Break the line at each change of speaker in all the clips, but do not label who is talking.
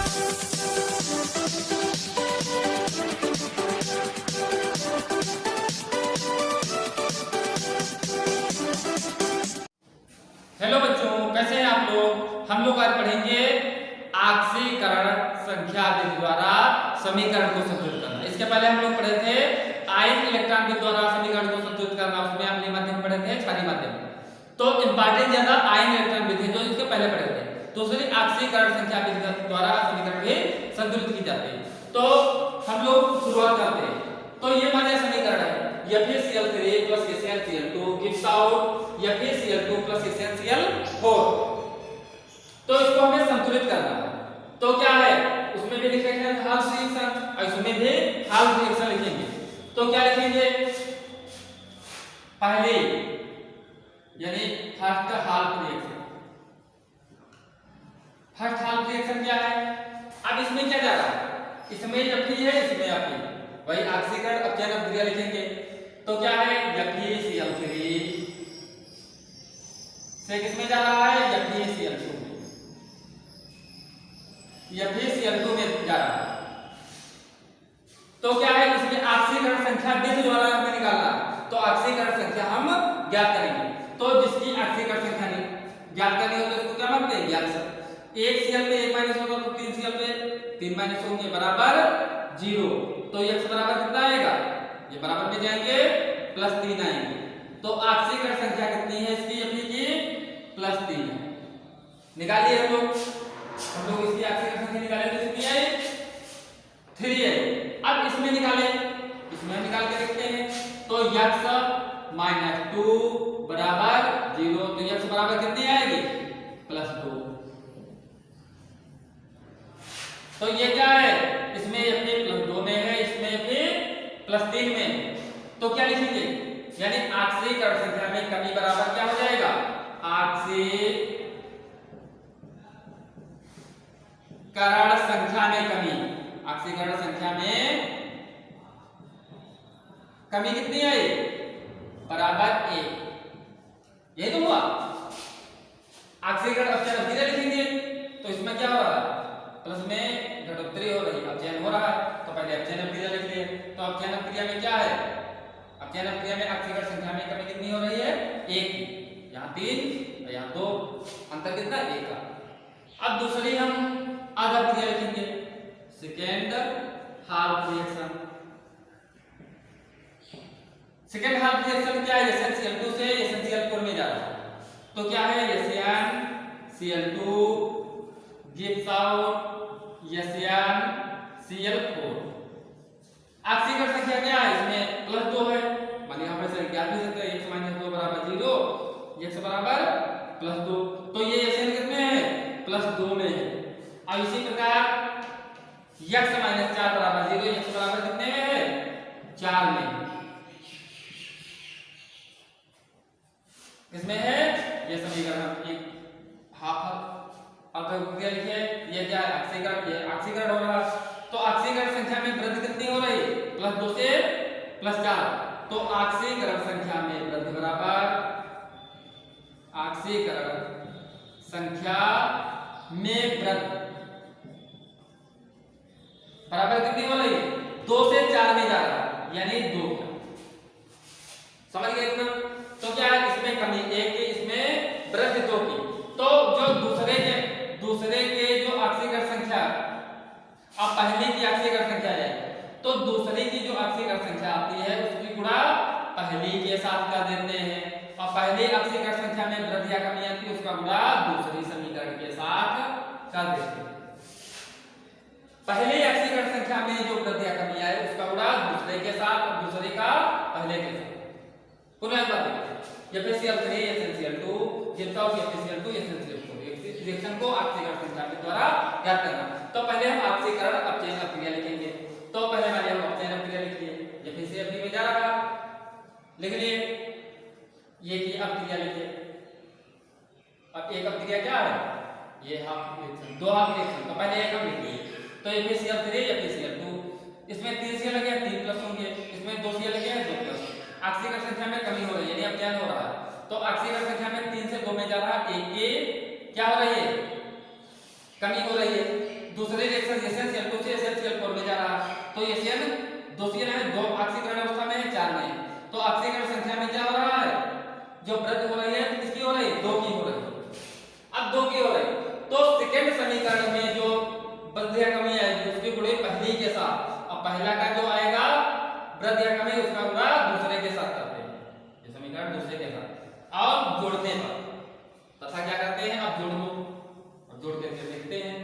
Hello बच्चों, कैसे हैं आप लोग। हम लोग आज पढ़ेंगे आक्सीकरण संख्या विधि द्वारा समीकरण को संतुलित करना। इसके पहले हम लोग पढ़े थे आयन इलेक्ट्रॉन विधि द्वारा समीकरण को संतुलित करना, उसमें हमने माध्यम पढ़े थे क्षारीय माध्यम। तो इंपॉर्टेंट ज्यादा आयन इलेक्ट्रॉन विधि जो इसके पहले पढ़े थे। दूसरी आक्सीकरण संख्या विधि द्वारा समीकरण भी संतुलित की जाती है। तो हम लोग शुरुआत करते हैं। तो ये हमारा समीकरण है FeCl3 plus FeCl2 gives out FeCl2 plus FeCl4। तो इसको हमें संतुलित करना है। तो क्या है, उसमें भी लिखेंगे हाफ रिएक्शन और इसमें भी हाफ रिएक्शन लिखेंगे। तो क्या लिखेंगे, पहले यानी first half reaction. First half reaction क्या है, अब इसमें क्या जा रहा है, इसमें Fe है, इसमें Fe, वही ऑक्सीकरण अपचयन अभिक्रिया लिखेंगे। तो क्या है, FeCl3 से किसमें जा रहा है, FeCl2 में, FeCl2 में जा रहा है। तो क्या है, इसमें ऑक्सीकरण संख्या विधि द्वारा हमें निकालना है। तो ऑक्सीकरण संख्या हम ज्ञात करेंगे। तो जिसकी ऑक्सीकरण संख्या ज्ञात करनी हो तो इसको क्या मानते हैं, ज्ञात। एक Cl में 1 माइनस होगा तो 3 Cl में 3 माइनस होंगे बराबर 0। तो x बराबर कितना आएगा, ये बराबर में जाएंगे +3 आएंगे। तो ऑक्सीकरण संख्या कितनी है इसकी, Fe की +3 है। निकालिए हम लोग इसकी ऑक्सीकरण संख्या निकाले तो कितनी आई, 3 है। अब इसमें निकाले, इसमें निकाल के देखते हैं। तो x - 2 बराबर 0। तो x बराबर कितनी आएगी, +2। तो ये क्या है, इसमें Fe +2 में है, इसमें Fe +3 में। तो क्या लिखेंगे, यानी ऑक्सीकरण संख्या में कमी बराबर क्या हो जाएगा, ऑक्सीकरण संख्या में कमी। ऑक्सीकरण संख्या में कमी कितनी आई, बराबर 1। ये तो हुआ। ऑक्सीकरण अपचयन अभिक्रिया लिखेंगे। तो इसमें क्या हो रहा है, प्लस में घटोत्तरी हो रही है, अपचयन हो रहा है। तो पहले अपचयन अभिक्रिया लिख लिए। तो अपचयन अभिक्रिया में क्या है, अपचयन अभिक्रिया में ऑक्सीकरण संख्या में कमी कितनी हो रही है, 1। यहाँ 3 और यहाँ 2, अंतर कितना, 1 का। अब दूसरी हम आधा अभिक्रिया लिखेंगे, second half reaction. Second half reaction क्या है, SnCl2 से SnCl4 में जा रहा है। तो क्या है, SnCl2 gives out SnCl4। ऑक्सीकरण संख्या क्या है, इसमें +2 है, मान यहाँ पर से ज्ञात भी सकते हैं, x - 2 बराबर 0, x बराबर +2। तो ये Sn कितने हैं, +2 में है। अब इसी प्रकार x - 4 बराबर 0, x बराबर कितने में है, 4 में। इसमें है ये समीकरण एक हाफ अभिक्रिया लिखे। ये क्या है, ऑक्सीकरण, ये ऑक्सीकरण हो रहा है। तो ऑक्सीकरण संख्या में वृद्धि कितनी हो रही, +2 से +4। तो ऑक्सीकरण संख्या में वृद्धि बराबर ऑक्सीकरण संख्या में वृद्धि बराबर कितनी हो रही है, 2 से 4 में जा रहा है, यानी 2। समझ गए इतना। तो क्या है, इसमें कमी 1 की, इसमें वृद्धि 2 की। तो जो दूसरे के जो ऑक्सीकरण संख्या, अब पहले की ऑक्सीकरण संख्या है, तो दूसरे की जो ऑक्सीकरण संख्या आती है उसकी गुणा पहली के साथ कर देते हैं। और पहले ऑक्सीकरण संख्या में वृद्धि या कमी आती है, उसका गुणा दूसरी समीकरण के साथ कर देते हैं। पहले ऑक्सीकरण संख्या में जो वृद्धि या कमी आए उसका गुणा दूसरे के साथ और दूसरे का पहले के साथ। पुनः एक बात देखिए, FeCl3 SnCl2 gives out FeCl2 SnCl4। Reaction को ऑक्सीकरण संख्या के द्वारा ज्ञात करना। तो पहले हम ऑक्सीकरण अपचयन अभिक्रिया लिखेंगे। तो पहले वाले हम अपचयन अभिक्रिया लिख लिए, FeCl3 में जा रहा है, लिख लिए। ये की अभिक्रिया लिखिए। अब एक अभिक्रिया क्या है, ये हाफ रिएक्शन, 2 हाफ रिएक्शन। तो पहले एक हम लिख लिए। तो FeCl3 FeCl2, इसमें 3 Cl लगे हैं, 3 प्लस होंगे, इसमें 2 Cl लगे हैं, 2 प्लस। ऑक्सीकरण संख्या में कमी हो रही है, यानी अपचयन हो रहा है। तो ऑक्सीकरण संख्या में 3 से 2 में जा रहा है, 1 की क्या हो रही है, कमी हो रही है। दूसरे तो एशियन दो सीएल है, दो ऑक्सीकरण अवस्था में है, 4 में है। तो ऑक्सीकरण संख्या में क्या हो रहा है, जो वृद्धि हो रही है किसकी हो रही है, 2 की हो रही है। अब 2 की हो रही है तो सेकंड समीकरण में जो वृद्धि या कमी आएगी उसकी गुणे पहले के साथ, अब पहला का जो आएगा वृद्धि या कमी उसका गुणा दूसरे के साथ करते हैं, ये समीकरण दूसरे के साथ और जोड़ने पर तथा क्या करते हैं, अब जोड़ लो, अब जोड़ करके देखते हैं।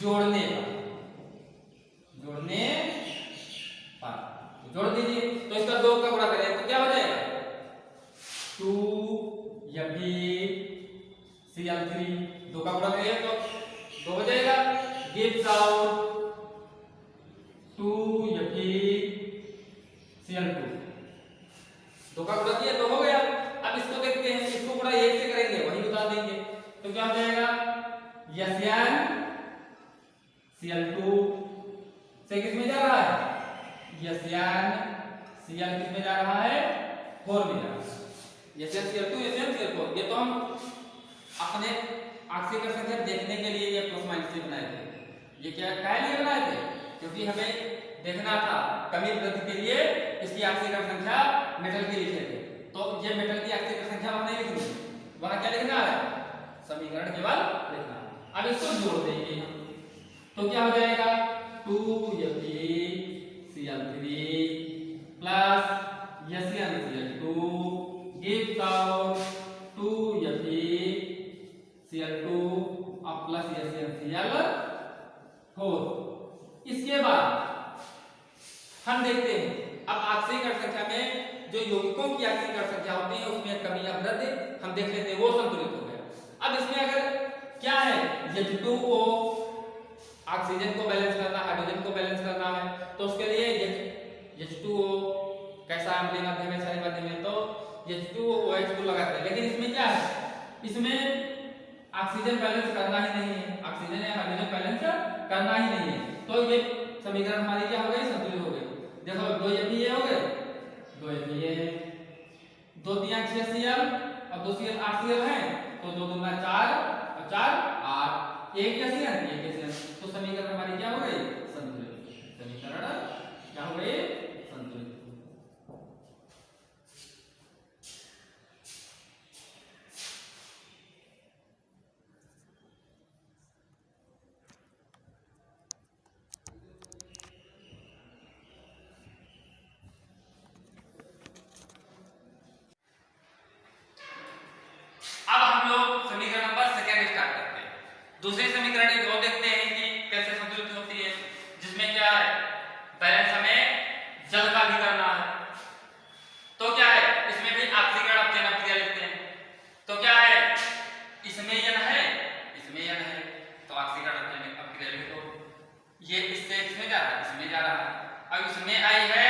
जोड़ने पर जोड़ दीजिए तो इसका 2 का गुणा करें तो क्या हो जाएगा 2FeCl3, 2 का गुणा करिए तो 2 हो जाएगा, गिव्स आउट 2FeCl2, 2 का गुणा किया 2 हो गया। अब इसको देखते हैं, इसको गुणा 1 से करेंगे वही बता देंगे तो क्या हो जाएगा FeCl2 से किसमें जा रहा है, FeCl किसमें जा रहा है 4 में जा रहा है, FeCl2 FeCl4। ये तो हम अपने ऑक्सीकरण संख्या देखने के लिए ये प्लस माइनस से बनाए थे। ये क्या काहे लिए बनाए थे, क्योंकि हमें देखना था कमी वृद्धि के लिए इसकी ऑक्सीकरण संख्या मेटल की लिखे थे, तो ये मेटल की ऑक्सीकरण संख्या वहां नहीं लिखनी, वहां क्या लिखना है समीकरण केवल लिखना। अब इसको जोड़ देंगे हम तो क्या हो जाएगा 2FeCl3 plus FeCl2 gives out 2FeCl2 और प्लस FeCl4। इसके बाद हम देखते हैं अब ऑक्सीकरण संख्या में जो यौगिकों की ऑक्सीकरण संख्या होती है उसमें कमी या वृद्धि हम देख लेते हैं, वो संतुलित हो गया। अब इसमें अगर क्या है H2O ऑक्सीजन को बैलेंस करना, हाइड्रोजन को बैलेंस करना है तो उसके लिए H2O कैसा अम्लीय माध्यम है, क्षारीय माध्यम है, तो H2O OH को लगाते हैं। लेकिन इसमें क्या है, इसमें ऑक्सीजन बैलेंस करना ही नहीं है, ऑक्सीजन या हाइड्रोजन बैलेंस करना ही नहीं है, तो ये समीकरण हमारी क्या हो गई संतुलित हो गई। देखो 2FeA हो गए, 2FeA है, 2 3 6 Cl और 2 Cl 8 Cl है तो 2 2 4 और 4 8, 1 Cl तो समीकरण हमारी क्या हो गई संतुलित, समीकरण क्या हो गई संतुलित। अब हम लोग समीकरण नंबर सेकंड स्टार्ट करते हैं। दूसरे समीकरण एक और देखते हैं कि कैसे संतुलित होती है, जिसमें क्या है बैलेंस हमें जल का भी करना है। तो क्या है इसमें भी ऑक्सीकरण अपचयन क्रिया लिखते हैं, तो क्या है इसमें यन है, इसमें यन है तो ऑक्सीकरण अपचयन क्रिया लिख दो। ये इससे इसमें जा रहा है, इसमें जा रहा है, अब इसमें आई है,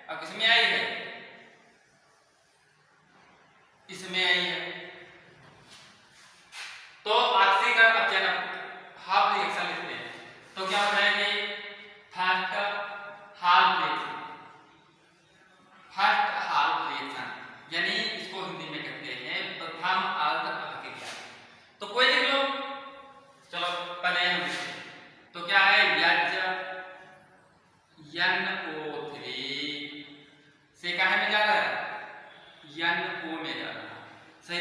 अब इसमें आई है, इसमें आई है, तो ऑक्सीकरण अपचयन हाफ रिएक्शन लिखते हैं। तो क्या हो जाएंगे फर्स्ट हाफ रिएक्शन, यानी इसको हिंदी में कहते हैं प्रथम अर्ध अभिक्रिया। तो कोई लिख लो, चलो पहले हम लिखते हैं तो क्या है NO3 से कहां में जा रहा है NO में जा रहा है, सही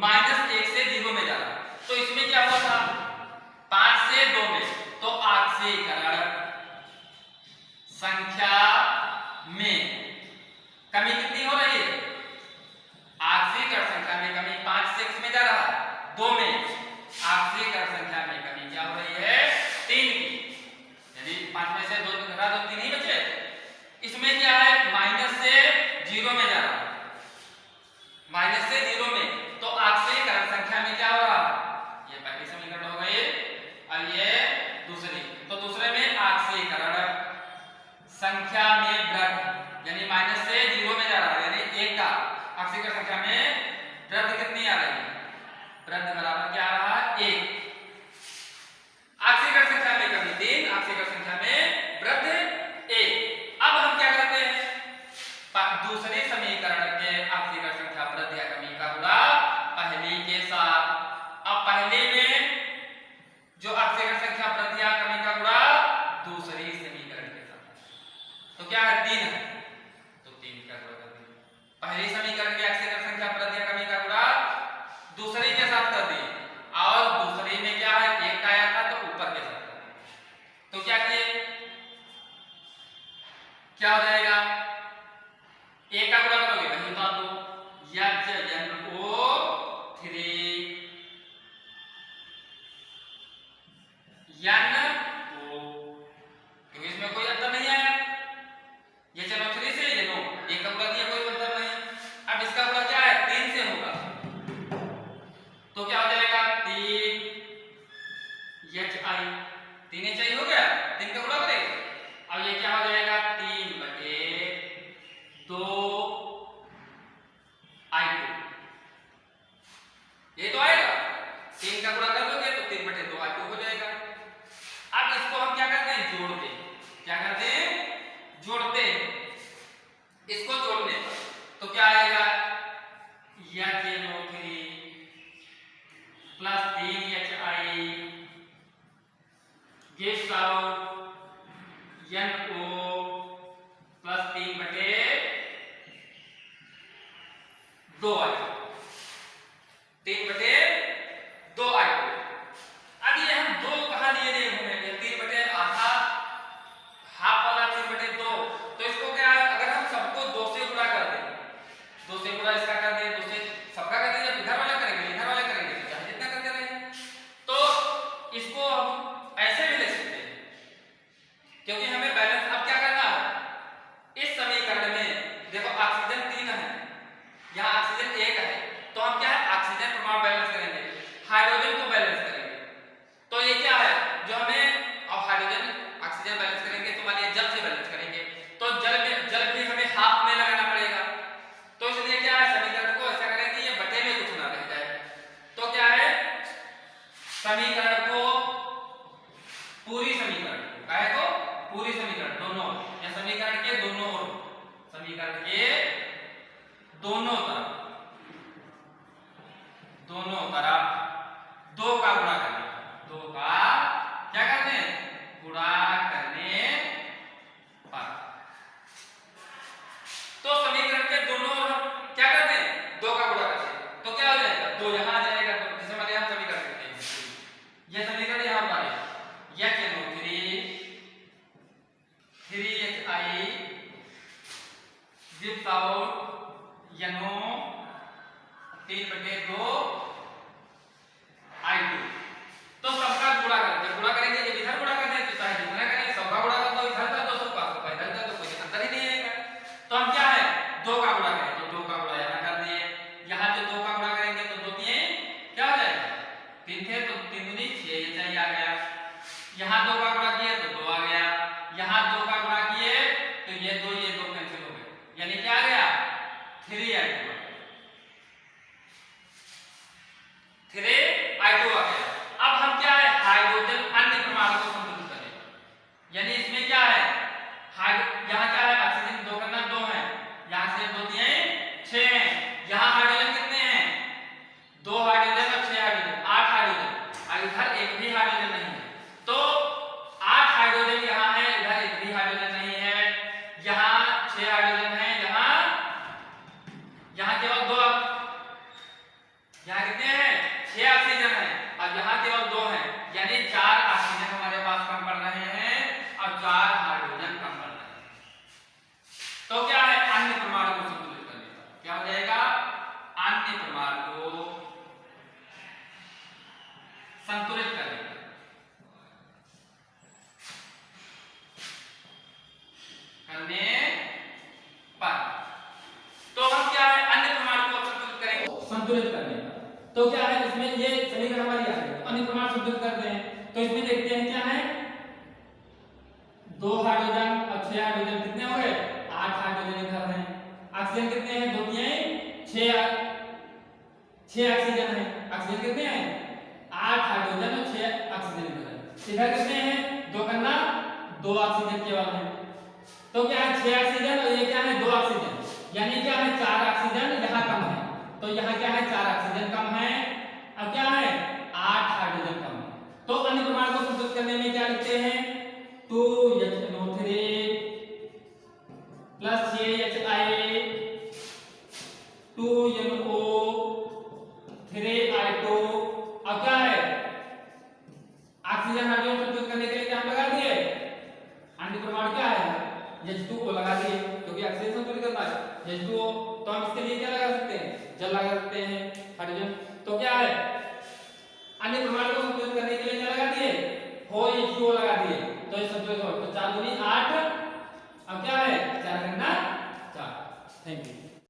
-1 से 0 में जा रहा है। तो इसमें क्या हुआ था 5 से 2 में, तो ऑक्सीकरण संख्या में कमी कितनी हो रही है? ऑक्सीकरण संख्या में कमी 5 से किस में जा रहा है 2 में, ऑक्सीकरण संख्या में कमी क्या हो रही है 3 की, यानी 5 में से 2 घटा दो 3 ही बचे। इसमें क्या है माइनस से 0 में जा रहा है, माइनस से 0 में, तो ऑक्सीकरण संख्या में क्या हो रहा है, ये पहली समीकरण हो गई और ये दूसरी। तो दूसरे में ऑक्सीकरण संख्या में वृद्धि, यानी माइनस से 0 में जा रहा है, यानी 1 का ऑक्सीकरण संख्या में वृद्धि कितनी आ रही है, वृद्धि बराबर क्या आ रहा है 1। ऑक्सीकरण संख्या में कमी 3, ऑक्सीकरण संख्या में वृद्धि 1। अब हम क्या करते हैं दूसरे समीकरण के ऑक्सीकरण संख्या वृद्धि या कमी का गुणा पहली के साथ। अब पहले में जो ऑक्सीकरण संख्या वृद्धि या कमी का गुणा दूसरी समीकरण के साथ, तो क्या है 3 है, तो 3 का गुणा कर दिया। पहली समीकरण की ऑक्सीकरण संख्या वृद्धि या कमी का गुणा दूसरी के साथ कर दिए, और दूसरी में क्या है 1 का आया था तो ऊपर के साथ कर दिए। तो क्या किए, क्या हो जाएगा 1 का गुणा करोगे वही बता दो, NO3 NO, क्योंकि इसमें कोई अंतर नहीं आया, ये चलो 3 से ये नो 1 का गुणा किया कोई अंतर नहीं। अब इसका गुणा क्या है 3 से होगा, तो क्या हो जाएगा 3 HI, 3 HI हो गया, 3 का गुणा करेंगे। अब ये क्या हो जाएगा 3/2 I2, ये तो आएगा, 3 का गुणा कर दोगे तो 3/2 I2 हो जाएगा। अब इसको हम क्या करते हैं जोड़ते हैं, क्या करते हैं जोड़ते हैं, इसको जोड़ने पर तो क्या आएगा NO3 plus 3HI gives out NO plus 3/2 I2, 3/2 I2। अब ये हम 2 कहां लिए थे हमने 3/2 हाफ वाला 3/2, तो इसको क्या अगर हम सबको 2 से गुणा कर दें, 2 से गुणा इसका कर दें, 2 से सबका कर दें, जब इधर वाला करेंगे इधर वाला करेंगे तो चाहे जितना करते रहें। तो इसको हम ऐसे भी ले सकते हैं, क्योंकि हमें बैलेंस अब क्या करना है इस समीकरण में देखो ऑक्सीजन 3 है, यहाँ ऑक्सीजन 1 है, तो हम क्या है ऑक्सीजन परमाणु बैलेंस करेंगे, हाइड्रोजन को बैलेंस करेंगे। तो ये क्या है जो हमें अब हाइड्रोजन ऑक्सीजन बैलेंस करेंगे, तो मानिए जल से बैलेंस करेंगे, तो जल भी हमें हाफ में लगाना पड़ेगा। तो इसलिए क्या है समीकरण को ऐसा करें कि ये बटे में कुछ ना रह जाए। तो क्या है समीकरण को पूरी समीकरण काहे को पूरी समीकरण दोनों या समीकरण के दोनों ओर, समीकरण के दोनों तरफ 2 का गुणा करने, 2 का क्या करते हैं गुणा करने पर। तो समीकरण के दोनों ओर क्या करते हैं 2 का गुणा करते हैं, तो क्या हो जाएगा 2 यहां आ जाएगा, तो जैसे मान लिया हम समीकरण करते हैं, ये समीकरण यहां पर है NO3 3HI gives out NO 3/2 I2। तो सबका गुणा करें, जब गुणा करेंगे जब इधर गुणा करते हैं तो चाहे जितना करें सबका गुणा कर दो, इधर कर दो सबका इधर कर दो, कोई अंतर ही नहीं आएगा। तो हम क्या है 2 का गुणा करें, तो 2 का गुणा यहां कर दिए, यहां जो 2 का गुणा करेंगे तो 2 3 क्या हो जाएगा 3 थे तो 3 दूनी 6 ये चाहिए आ गया, यहां 2 का गुणा किए तो 2 आ गया, यहां 2 का गुणा किए तो ये 2 कैंसिल हो गए, यानी क्या आ गया 3I2 आ गया। अब हम क्या है हाइड्रोजन अन्य परमाणु को संतुलित करें, यानी इसमें क्या है यहाँ क्या है ऑक्सीजन 2 करना 2 है, यहाँ से 2 3 6 हैं, यहाँ हाइड्रोजन कितने हैं 2 हाइड्रोजन और 6 हाइड्रोजन 8 हाइड्रोजन, और इधर एक भी हाइड्रोजन नहीं है। तो तो क्या है इसमें ये समीकरण हमारी आ गई। अन्य प्रमाण संतुलित करते हैं तो इसमें देखते हैं क्या है 2 हाइड्रोजन और 6 हाइड्रोजन कितने हो गए 8 हाइड्रोजन इधर हैं। ऑक्सीजन कितने हैं 2 3 6 ऑक्सीजन है। ऑक्सीजन कितने हैं 8 हाइड्रोजन और 6 ऑक्सीजन इधर है। इधर कितने हैं 2 करना 2 ऑक्सीजन केवल है। तो क्या है 6 ऑक्सीजन और ये क्या है 2 ऑक्सीजन यानी क्या है 4 ऑक्सीजन यहाँ कम है। तो यहाँ क्या है 4 ऑक्सीजन कम है और क्या है 8 हाइड्रोजन कम है। तो अन्य प्रमाण को संतुलित करने में क्या लिखते हैं 2HNO3 प्लस 6HI 2NO3I2 अब क्या है ऑक्सीजन हाइड्रोजन संतुलित करने के लिए क्या लगा दिए अन्य प्रमाण क्या है H2O लगा दिए क्योंकि ऑक्सीजन संतुलित करना है H2O। तो हम इसके लिए क्या लगा सकते हैं जल लगा सकते हैं हाइड्रोजन। तो क्या है अन्य प्रमाण को संतुलित करने के लिए क्या लगा दिए H2O लगा दिए तो ये संतुलित हो। तो 4 दूनी 8 अब क्या है 4 करना 4। Thank you.